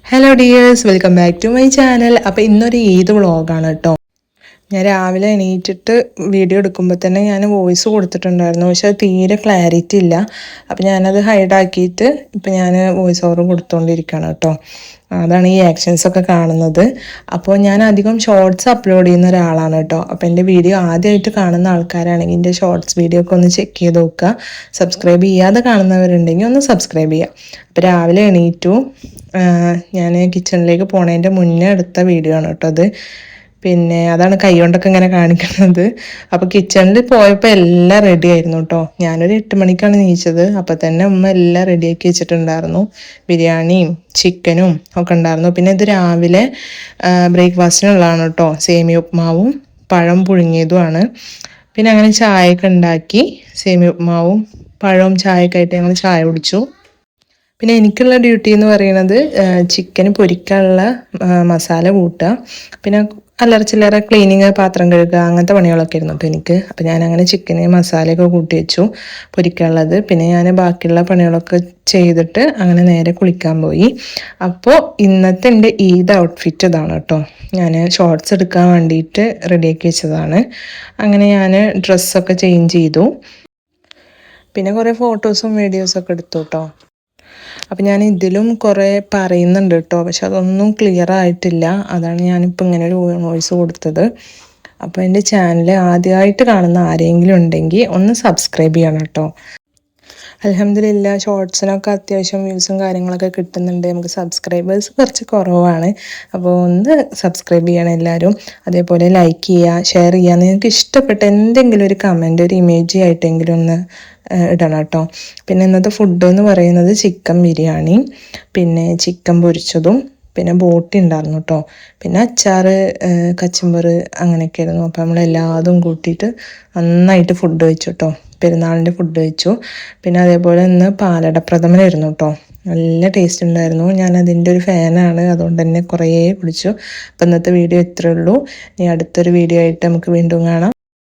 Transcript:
Hello dears, welcome back to my channel. അപ്പോൾ ഇന്നൊരു ഈദ് വ്ളോഗാണ് കേട്ടോ. ഞാൻ രാവിലെ എണീറ്റിട്ട് വീഡിയോ എടുക്കുമ്പോൾ തന്നെ ഞാൻ വോയിസ് കൊടുത്തിട്ടുണ്ടായിരുന്നു, പക്ഷെ അത് തീരെ ക്ലാരിറ്റി ഇല്ല. അപ്പോൾ ഞാനത് ഹൈഡാക്കിയിട്ട് ഇപ്പം ഞാൻ വോയിസ് ഓവർ കൊടുത്തുകൊണ്ടിരിക്കുകയാണ് കേട്ടോ. അതാണ് ഈ ആക്ഷൻസൊക്കെ കാണുന്നത്. അപ്പോൾ ഞാൻ അധികം ഷോർട്സ് അപ്ലോഡ് ചെയ്യുന്ന ഒരാളാണ് കേട്ടോ. അപ്പോൾ എൻ്റെ വീഡിയോ ആദ്യമായിട്ട് കാണുന്ന ആൾക്കാരാണെങ്കിൽ എൻ്റെ ഷോർട്സ് വീഡിയോ ഒക്കെ ഒന്ന് ചെക്ക് ചെയ്ത് നോക്കുക. സബ്സ്ക്രൈബ് ചെയ്യാതെ കാണുന്നവരുണ്ടെങ്കിൽ ഒന്ന് സബ്സ്ക്രൈബ് ചെയ്യുക. അപ്പോൾ രാവിലെ എണീറ്റു, ഞാൻ കിച്ചണിലേക്ക് പോണതിൻ്റെ മുന്നേ എടുത്ത വീഡിയോ ആണ് കേട്ടോ അത്. പിന്നെ അതാണ് കൈ കൊണ്ടൊക്കെ ഇങ്ങനെ കാണിക്കുന്നത്. അപ്പോൾ കിച്ചണിൽ പോയപ്പോൾ എല്ലാം റെഡി ആയിരുന്നു കേട്ടോ. ഞാനൊരു 8 മണിക്കാണ് നീച്ചത്. അപ്പോൾ തന്നെ ഉമ്മ എല്ലാം റെഡിയാക്കി വെച്ചിട്ടുണ്ടായിരുന്നു. ബിരിയാണിയും ചിക്കനും ഒക്കെ ഉണ്ടായിരുന്നു. പിന്നെ ഇത് രാവിലെ ബ്രേക്ക്ഫാസ്റ്റിനുള്ളതാണ് കേട്ടോ. സേമിയ ഉപ്മാവും പഴം പുഴുങ്ങിയതുമാണ്. പിന്നെ അങ്ങനെ ചായയൊക്കെ ഉണ്ടാക്കി, സേമിയ ഉപ്മാവും പഴവും ചായയൊക്കെ ആയിട്ട് ഞങ്ങൾ ചായ കുടിച്ചു. പിന്നെ എനിക്കുള്ള ഡ്യൂട്ടി എന്ന് പറയുന്നത് ചിക്കൻ പൊരിക്കാനുള്ള മസാല കൂട്ടുക, പിന്നെ അല്ലറ ചില്ലറ ക്ലീനിങ്, പാത്രം കഴുകുക, അങ്ങനത്തെ പണികളൊക്കെ ആയിരുന്നു അപ്പോൾ എനിക്ക്. അപ്പോൾ ഞാനങ്ങനെ ചിക്കന് മസാലയൊക്കെ കൂട്ടി വെച്ചു പൊരിക്കാനുള്ളത്. പിന്നെ ഞാൻ ബാക്കിയുള്ള പണികളൊക്കെ ചെയ്തിട്ട് അങ്ങനെ നേരെ കുളിക്കാൻ പോയി. അപ്പോൾ ഇന്നത്തെ എൻ്റെ ഈദ് ഔട്ട്ഫിറ്റ് ഇതാണ് കേട്ടോ. ഞാൻ ഷോർട്സ് എടുക്കാൻ വേണ്ടിയിട്ട് റെഡിയാക്കി വെച്ചതാണ്. അങ്ങനെ ഞാൻ ഡ്രസ്സൊക്കെ ചേഞ്ച് ചെയ്തു. പിന്നെ കുറേ ഫോട്ടോസും വീഡിയോസൊക്കെ എടുത്തു കേട്ടോ. അപ്പം ഞാൻ ഇതിലും കുറേ പറയുന്നുണ്ട് കേട്ടോ, പക്ഷെ അതൊന്നും ക്ലിയർ ആയിട്ടില്ല. അതാണ് ഞാനിപ്പോൾ ഇങ്ങനെ ഒരു വോയിസ് കൊടുത്തത്. അപ്പോൾ എൻ്റെ ചാനൽ ആദ്യമായിട്ട് കാണുന്ന ആരെങ്കിലും ഉണ്ടെങ്കിൽ ഒന്ന് സബ്സ്ക്രൈബ് ചെയ്യണം കേട്ടോ. അൽഹംദുലില്ലാ, ഷോർട്സിനൊക്കെ അത്യാവശ്യം വ്യൂസും കാര്യങ്ങളൊക്കെ കിട്ടുന്നുണ്ട്. നമുക്ക് സബ്സ്ക്രൈബേഴ്സ് കുറച്ച് കുറവാണ്. അപ്പോൾ ഒന്ന് സബ്സ്ക്രൈബ് ചെയ്യണം എല്ലാവരും. അതേപോലെ ലൈക്ക് ചെയ്യുക, ഷെയർ ചെയ്യുക. നിങ്ങൾക്ക് ഇഷ്ടപ്പെട്ട എന്തെങ്കിലും ഒരു കമൻറ്റ്, ഒരു ഇമേജ് ആയിട്ടെങ്കിലും ഒന്ന് ഇടണം കേട്ടോ. പിന്നെ ഇന്നത്തെ ഫുഡ് എന്ന് പറയുന്നത് ചിക്കൻ ബിരിയാണി, പിന്നെ ചിക്കൻ പൊരിച്ചതും, പിന്നെ ബോട്ടി ഉണ്ടായിരുന്നു കേട്ടോ. പിന്നെ അച്ചാർ, കച്ചമ്പർ, അങ്ങനെയൊക്കെ ആയിരുന്നു. അപ്പോൾ നമ്മളെല്ലാതും കൂട്ടിയിട്ട് നന്നായിട്ട് ഫുഡ് വെച്ചു കേട്ടോ. പെരുന്നാളിൻ്റെ ഫുഡ് വെച്ചു. പിന്നെ അതേപോലെ ഇന്ന് പാലട പ്രഥമനായിരുന്നു കേട്ടോ. നല്ല ടേസ്റ്റ് ഉണ്ടായിരുന്നു. ഞാൻ അതിൻ്റെ ഒരു ഫാനാണ്, അതുകൊണ്ട് തന്നെ കുറേ കുടിച്ചു. അപ്പോൾ ഇന്നത്തെ വീഡിയോ ഇത്രയേ ഉള്ളൂ. ഇനി അടുത്തൊരു വീഡിയോ ആയിട്ട് നമുക്ക് വീണ്ടും കാണാം.